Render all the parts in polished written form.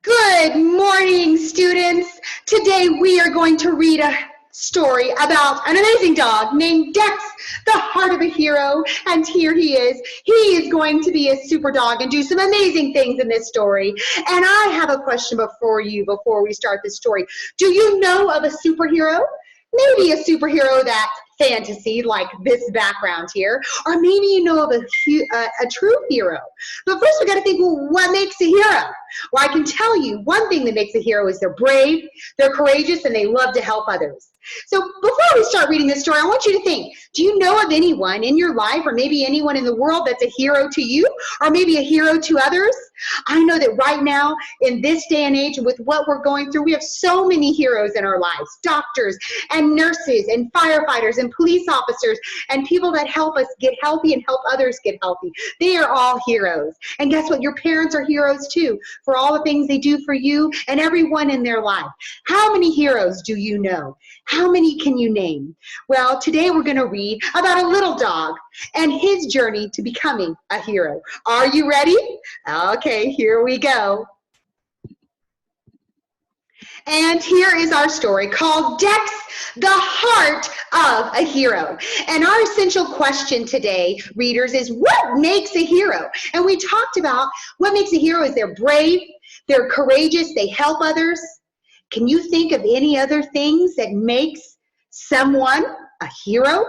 Good morning, students. Today we are going to read a story about an amazing dog named Dex, the heart of a hero. And here he is. He is going to be a super dog and do some amazing things in this story. And I have a question before we start this story. Do you know of a superhero? Maybe a superhero that's fantasy, like this background here, or maybe you know of a true hero. But first we got to think, well, what makes a hero? Well, I can tell you one thing that makes a hero is they're brave, they're courageous, and they love to help others. So before we start reading this story, I want you to think, do you know of anyone in your life, or maybe anyone in the world that's a hero to you, or maybe a hero to others? I know that right now, in this day and age, with what we're going through, we have so many heroes in our lives, doctors and nurses and firefighters and police officers and people that help us get healthy and help others get healthy. They are all heroes. And guess what? Your parents are heroes too, for all the things they do for you and everyone in their life. How many heroes do you know? How many can you name? Well, today we're going to read about a little dog and his journey to becoming a hero. Are you ready? Okay, here we go. And here is our story called Dex, the Heart of a Hero. And our essential question today, readers, is what makes a hero? And we talked about what makes a hero is they're brave, they're courageous, they help others. Can you think of any other things that makes someone a hero?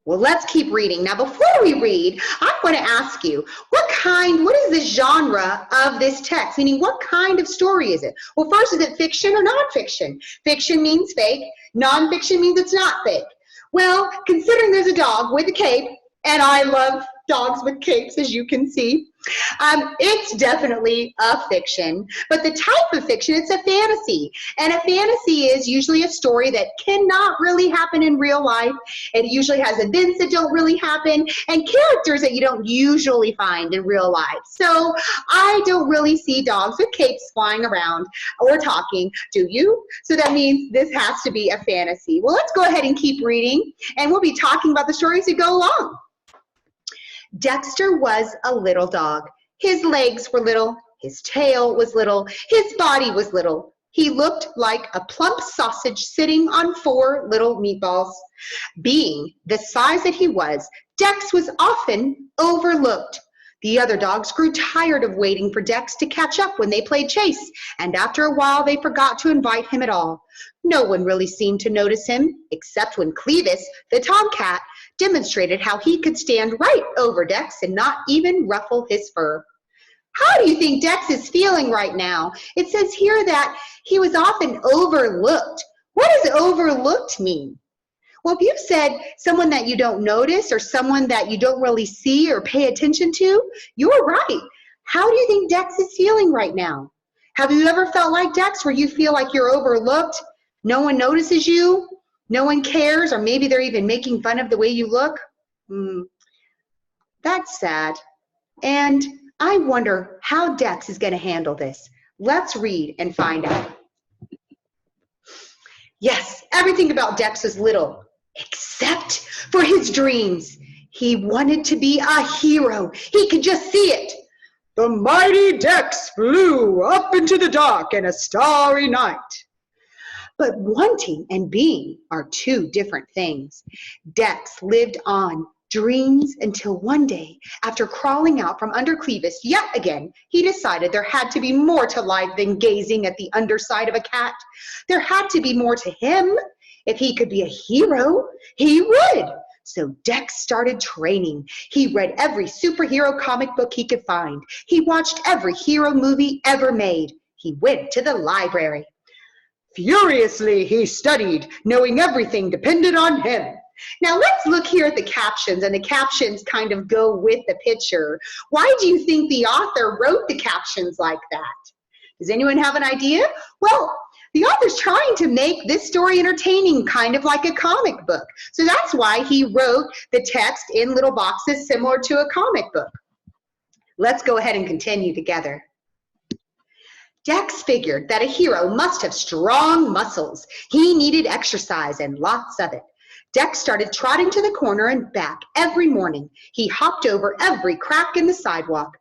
Well, let's keep reading. Now, before we read, I want to ask you, what is the genre of this text? Meaning, what kind of story is it? Well, first, is it fiction or nonfiction? Fiction means fake. Nonfiction means it's not fake. Well, considering there's a dog with a cape, and I love dogs with capes, as you can see, it's definitely a fiction. But the type of fiction, it's a fantasy. And a fantasy is usually a story that cannot really happen in real life. It usually has events that don't really happen and characters that you don't usually find in real life. So I don't really see dogs with capes flying around or talking, do you? So that means this has to be a fantasy. Well, let's go ahead and keep reading, and we'll be talking about the story as we go along. Dexter was a little dog. His legs were little, his tail was little, his body was little. He looked like a plump sausage sitting on 4 little meatballs. Being the size that he was, Dex was often overlooked. The other dogs grew tired of waiting for Dex to catch up when they played chase, and after a while they forgot to invite him at all. No one really seemed to notice him, except when Cletus, the tomcat, demonstrated how he could stand right over Dex and not even ruffle his fur. How do you think Dex is feeling right now? It says here that he was often overlooked. What does overlooked mean? Well, if you've said someone that you don't notice or someone that you don't really see or pay attention to, you're right. How do you think Dex is feeling right now? Have you ever felt like Dex, where you feel like you're overlooked? No one notices you? No one cares, or maybe they're even making fun of the way you look? That's sad. And I wonder how Dex is going to handle this. Let's read and find out. Yes, everything about Dex is little, except for his dreams. He wanted to be a hero. He could just see it. The mighty Dex flew up into the dark in a starry night. But wanting and being are 2 different things. Dex lived on dreams until one day, after crawling out from under Cletus yet again, he decided there had to be more to life than gazing at the underside of a cat. There had to be more to him. If he could be a hero, he would. So Dex started training. He read every superhero comic book he could find. He watched every hero movie ever made. He went to the library. Furiously he studied, knowing everything depended on him. Now let's look here at the captions, and the captions kind of go with the picture. Why do you think the author wrote the captions like that? Does anyone have an idea? Well, the author's trying to make this story entertaining, kind of like a comic book. So that's why he wrote the text in little boxes similar to a comic book. Let's go ahead and continue together. Dex figured that a hero must have strong muscles. He needed exercise and lots of it. Dex started trotting to the corner and back every morning. He hopped over every crack in the sidewalk.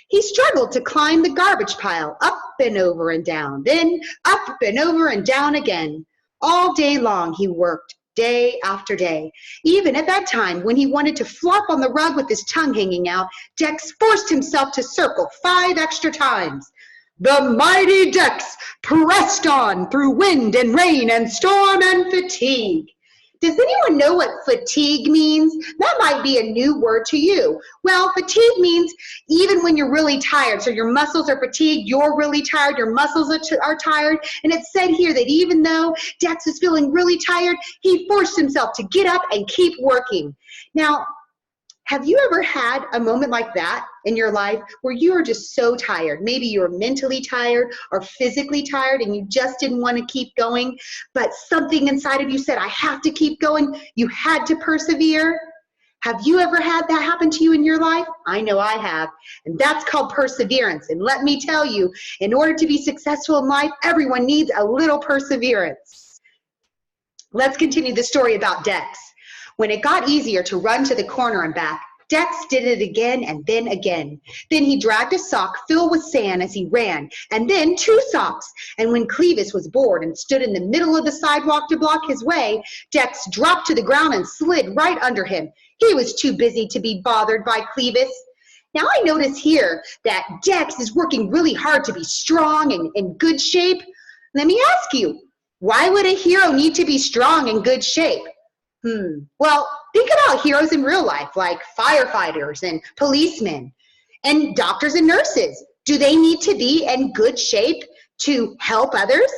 He struggled to climb the garbage pile, up and over and down, then up and over and down again. All day long he worked, day after day. Even at that time, when he wanted to flop on the rug with his tongue hanging out, Dex forced himself to circle 5 extra times. The mighty Dex pressed on through wind and rain and storm and fatigue. Does anyone know what fatigue means? That might be a new word to you. Well, fatigue means even when you're really tired. So your muscles are fatigued, you're really tired, your muscles are tired. And it said here that even though Dex was feeling really tired, he forced himself to get up and keep working. Now, have you ever had a moment like that in your life where you are just so tired? Maybe you're mentally tired or physically tired and you just didn't want to keep going, but something inside of you said, I have to keep going. You had to persevere. Have you ever had that happen to you in your life? I know I have, and that's called perseverance. And let me tell you, in order to be successful in life, everyone needs a little perseverance. Let's continue the story about Dex. When it got easier to run to the corner and back, Dex did it again and then again. Then he dragged a sock filled with sand as he ran, and then 2 socks. And when Cletus was bored and stood in the middle of the sidewalk to block his way, Dex dropped to the ground and slid right under him. He was too busy to be bothered by Cletus. Now I notice here that Dex is working really hard to be strong and in good shape. Let me ask you, why would a hero need to be strong and good shape? Well, think about heroes in real life, like firefighters and policemen and doctors and nurses. Do they need to be in good shape to help others?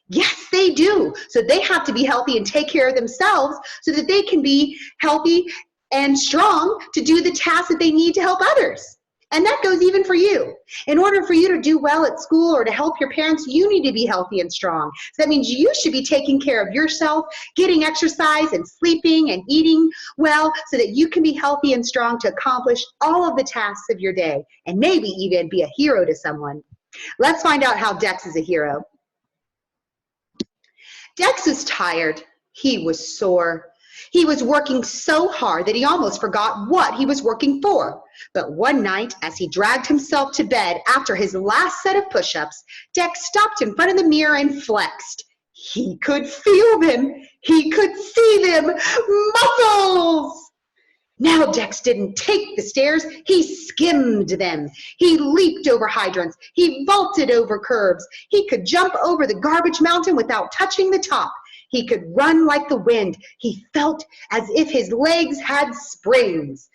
Yes, they do. So they have to be healthy and take care of themselves so that they can be healthy and strong to do the tasks that they need to help others. And that goes even for you. In order for you to do well at school or to help your parents, you need to be healthy and strong. So that means you should be taking care of yourself, getting exercise and sleeping and eating well so that you can be healthy and strong to accomplish all of the tasks of your day and maybe even be a hero to someone. Let's find out how Dex is a hero. Dex was tired. He was sore. He was working so hard that he almost forgot what he was working for. But one night, as he dragged himself to bed after his last set of push-ups, Dex stopped in front of the mirror and flexed. He could feel them. He could see them. Muscles! Now Dex didn't take the stairs, he skimmed them. He leaped over hydrants. He vaulted over curbs. He could jump over the garbage mountain without touching the top. He could run like the wind. He felt as if his legs had springs.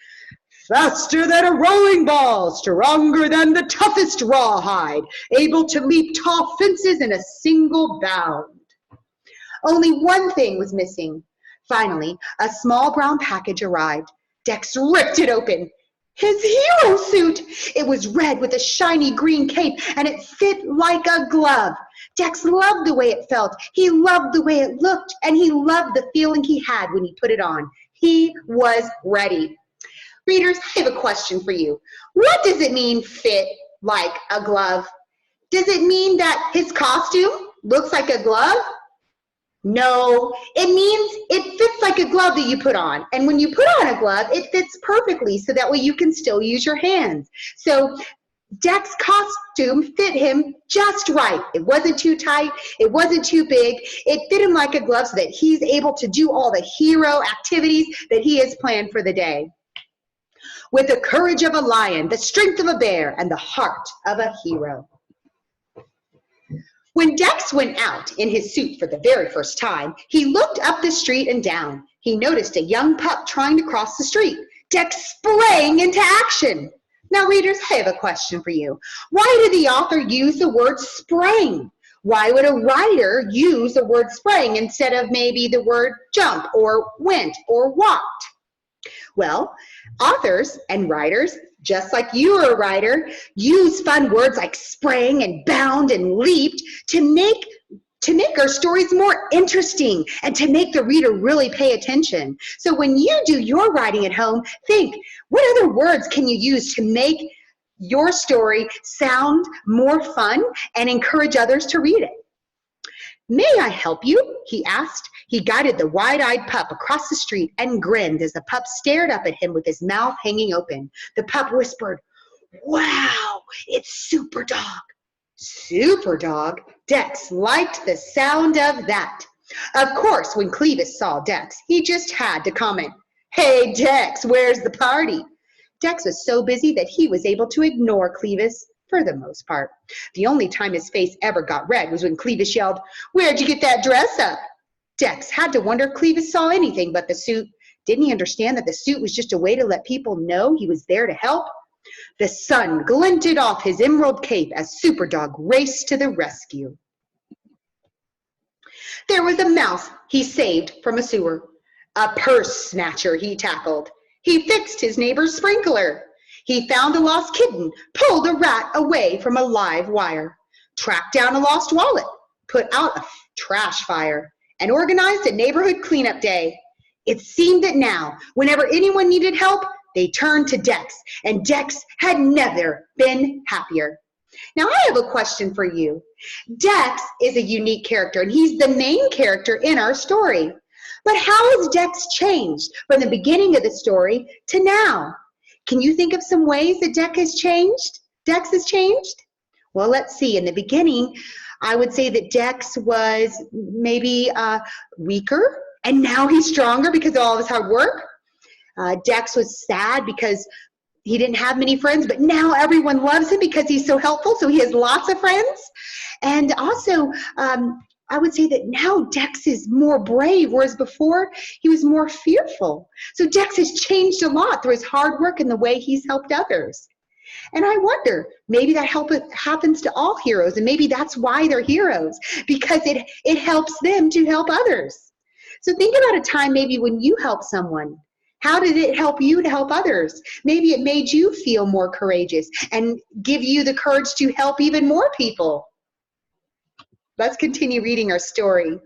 Faster than a rolling ball, stronger than the toughest rawhide, able to leap tall fences in a single bound. Only one thing was missing. Finally, a small brown package arrived. Dex ripped it open. His hero suit! It was red with a shiny green cape, and it fit like a glove. Dex loved the way it felt. He loved the way it looked, and he loved the feeling he had when he put it on. He was ready. Readers, I have a question for you. What does it mean, fit like a glove? Does it mean that his costume looks like a glove? No, it means it fits like a glove that you put on. And when you put on a glove, it fits perfectly so that way you can still use your hands. So Dex's costume fit him just right. It wasn't too tight. It wasn't too big. It fit him like a glove so that he's able to do all the hero activities that he has planned for the day. With the courage of a lion, the strength of a bear, and the heart of a hero. When Dex went out in his suit for the very first time, he looked up the street and down. He noticed a young pup trying to cross the street. Dex sprang into action. Now, readers, I have a question for you. Why did the author use the word sprang? Why would a writer use the word sprang instead of maybe the word jump or went or walked? Well, authors and writers, just like you are a writer, use fun words like sprang and bound and leaped to make our stories more interesting and to make the reader really pay attention. So when you do your writing at home, think, what other words can you use to make your story sound more fun and encourage others to read it? "May I help you?" he asked. He guided the wide-eyed pup across the street and grinned as the pup stared up at him with his mouth hanging open. The pup whispered, "Wow, it's Super Dog." Super Dog? Dex liked the sound of that. Of course, when Cletus saw Dex, he just had to comment, "Hey, Dex, where's the party?" Dex was so busy that he was able to ignore Cletus for the most part. The only time his face ever got red was when Cletus yelled, "Where'd you get that dress up?" Dex had to wonder if Cletus saw anything but the suit. Didn't he understand that the suit was just a way to let people know he was there to help? The sun glinted off his emerald cape as Superdog raced to the rescue. There was a mouse he saved from a sewer. A purse snatcher he tackled. He fixed his neighbor's sprinkler. He found a lost kitten, pulled a rat away from a live wire, tracked down a lost wallet, put out a trash fire, and organized a neighborhood cleanup day. It seemed that now, whenever anyone needed help, they turned to Dex, and Dex had never been happier. Now, I have a question for you. Dex is a unique character, and he's the main character in our story. But how has Dex changed from the beginning of the story to now? Can you think of some ways that Dex has changed? Well, let's see. In the beginning, I would say that Dex was maybe weaker, and now he's stronger because of all of his hard work. Dex was sad because he didn't have many friends, but now everyone loves him because he's so helpful, so he has lots of friends. And also, I would say that now Dex is more brave, whereas before he was more fearful. So Dex has changed a lot through his hard work and the way he's helped others. And I wonder, maybe that happens to all heroes, and maybe that's why they're heroes, because it helps them to help others. So think about a time maybe when you helped someone. How did it help you to help others? Maybe it made you feel more courageous and give you the courage to help even more people. Let's continue reading our story.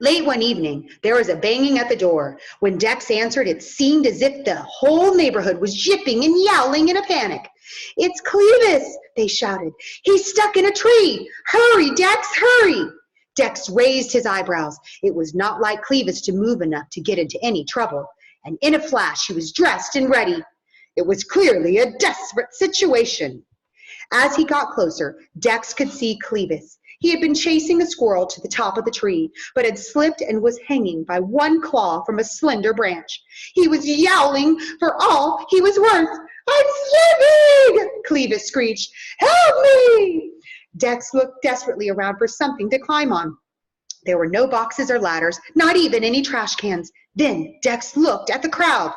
Late one evening, there was a banging at the door. When Dex answered, it seemed as if the whole neighborhood was yipping and yowling in a panic. "It's Cletus," they shouted. "He's stuck in a tree. Hurry, Dex, hurry." Dex raised his eyebrows. It was not like Cletus to move enough to get into any trouble. And in a flash, he was dressed and ready. It was clearly a desperate situation. As he got closer, Dex could see Cletus. He had been chasing a squirrel to the top of the tree, but had slipped and was hanging by one claw from a slender branch. He was yowling for all he was worth. "I'm slipping!" Cletus screeched. "Help me!" Dex looked desperately around for something to climb on. There were no boxes or ladders, not even any trash cans. Then Dex looked at the crowd.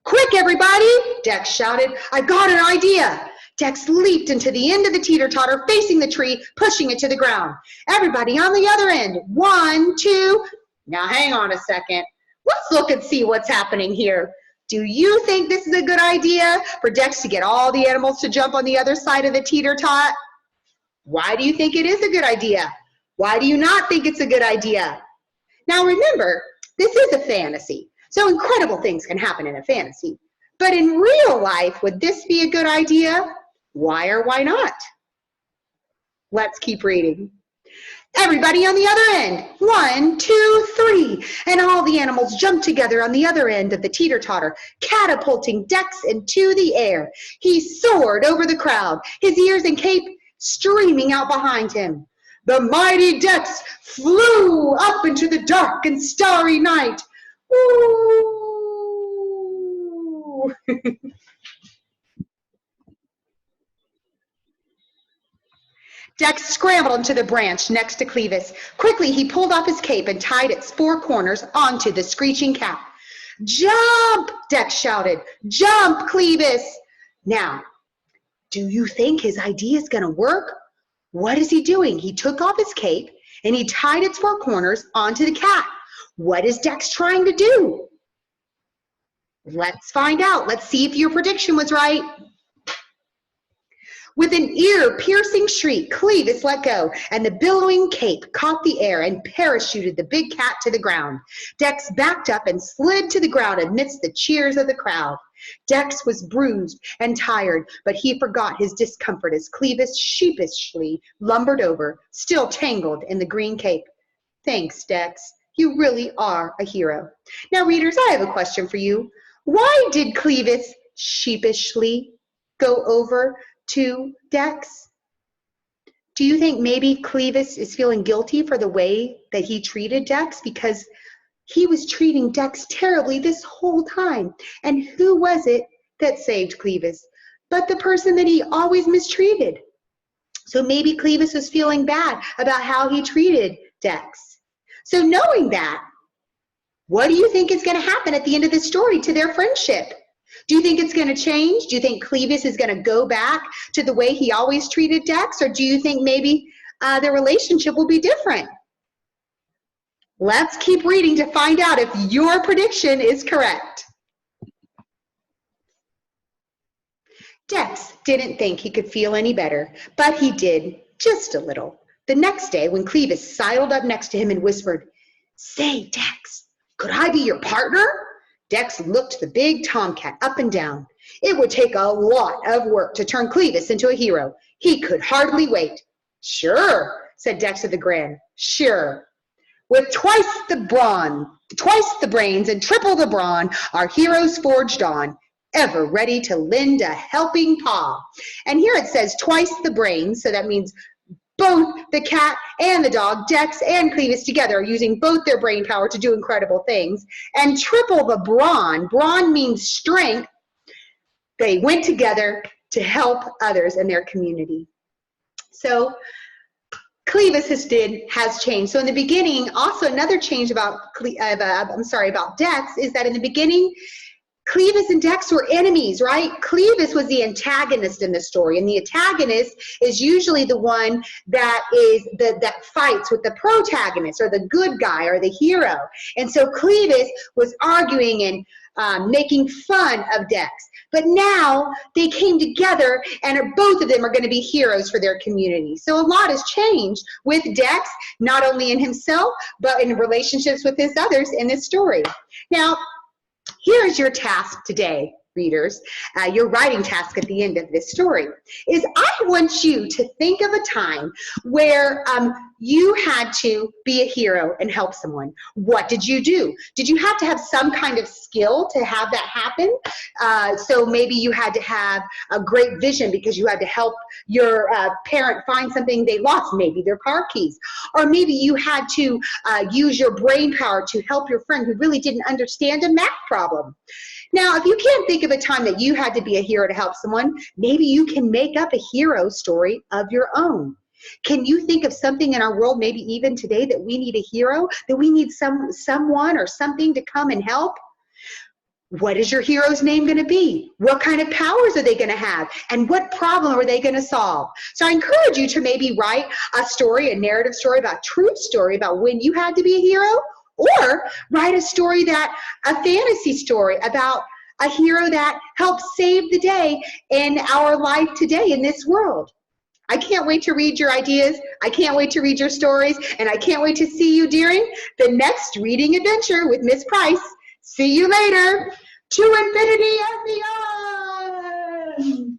"Quick, everybody!" Dex shouted. "I've got an idea!" Dex leaped into the end of the teeter-totter, facing the tree, pushing it to the ground. Everybody on the other end. 1, 2. Now hang on a second. Let's look and see what's happening here. Do you think this is a good idea for Dex to get all the animals to jump on the other side of the teeter-tot? Why do you think it is a good idea? Why do you not think it's a good idea? Now remember, this is a fantasy, so incredible things can happen in a fantasy. But in real life, would this be a good idea? Why or why not? Let's keep reading. Everybody on the other end. 1, 2, 3. And all the animals jumped together on the other end of the teeter-totter, catapulting Dex into the air. He soared over the crowd, his ears and cape streaming out behind him. The mighty Dex flew up into the dark and starry night. Woo! Dex scrambled into the branch next to Cletus. Quickly, he pulled off his cape and tied its 4 corners onto the screeching cat. "Jump!" Dex shouted. "Jump, Cletus!" Now, do you think his idea is going to work? What is he doing? He took off his cape and he tied its 4 corners onto the cat. What is Dex trying to do? Let's find out. Let's see if your prediction was right. With an ear-piercing shriek, Cletus let go, and the billowing cape caught the air and parachuted the big cat to the ground. Dex backed up and slid to the ground amidst the cheers of the crowd. Dex was bruised and tired, but he forgot his discomfort as Cletus sheepishly lumbered over, still tangled in the green cape. Thanks, Dex. You really are a hero. Now, readers, I have a question for you. Why did Cletus sheepishly go over to Dex? Do you think maybe Cletus is feeling guilty for the way that he treated Dex? Because he was treating Dex terribly this whole time. And who was it that saved Cletus but the person that he always mistreated? So maybe Cletus was feeling bad about how he treated Dex. So knowing that, what do you think is going to happen at the end of this story to their friendship? Do you think it's going to change? Do you think Cletus is going to go back to the way he always treated Dex? Or do you think maybe their relationship will be different? Let's keep reading to find out if your prediction is correct. Dex didn't think he could feel any better, but he did, just a little. The next day, when Cletus sidled up next to him and whispered, "Say, Dex, could I be your partner?" Dex looked the big tomcat up and down. It would take a lot of work to turn Cletus into a hero. He could hardly wait. "Sure," said Dex with a grin. "Sure. With twice the brains, and triple the brawn, our heroes forged on, ever ready to lend a helping paw." And here it says twice the brains, so that means both the cat and the dog, Dex and Cletus together, are using both their brain power to do incredible things. And triple the brawn. Brawn means strength. They went together to help others in their community. So Cletus has changed. So in the beginning, also another change about Dex is that in the beginning, Cletus and Dex were enemies, right? Cletus was the antagonist in the story, and the antagonist is usually the one that fights with the protagonist, or the good guy, or the hero. And so Cletus was arguing and making fun of Dex. But now they came together, and both of them are going to be heroes for their community. So a lot has changed with Dex, not only in himself, but in relationships with his others in this story. Now, here's your task today, readers. Your writing task at the end of this story is I want you to think of a time where you had to be a hero and help someone. What did you do? Did you have to have some kind of skill to have that happen? So maybe you had to have a great vision because you had to help your parent find something they lost, maybe their car keys. Or maybe you had to use your brain power to help your friend who really didn't understand a math problem. Now, if you can't think of a time that you had to be a hero to help someone, maybe you can make up a hero story of your own. Can you think of something in our world, maybe even today, that we need a hero, that we need someone or something to come and help? What is your hero's name going to be? What kind of powers are they going to have? And what problem are they going to solve? So I encourage you to maybe write a story, a narrative story, true story about when you had to be a hero, or write a story a fantasy story about a hero that helped save the day in our life today in this world. I can't wait to read your ideas. I can't wait to read your stories. And I can't wait to see you during the next reading adventure with Miss Price. See you later. To infinity and beyond.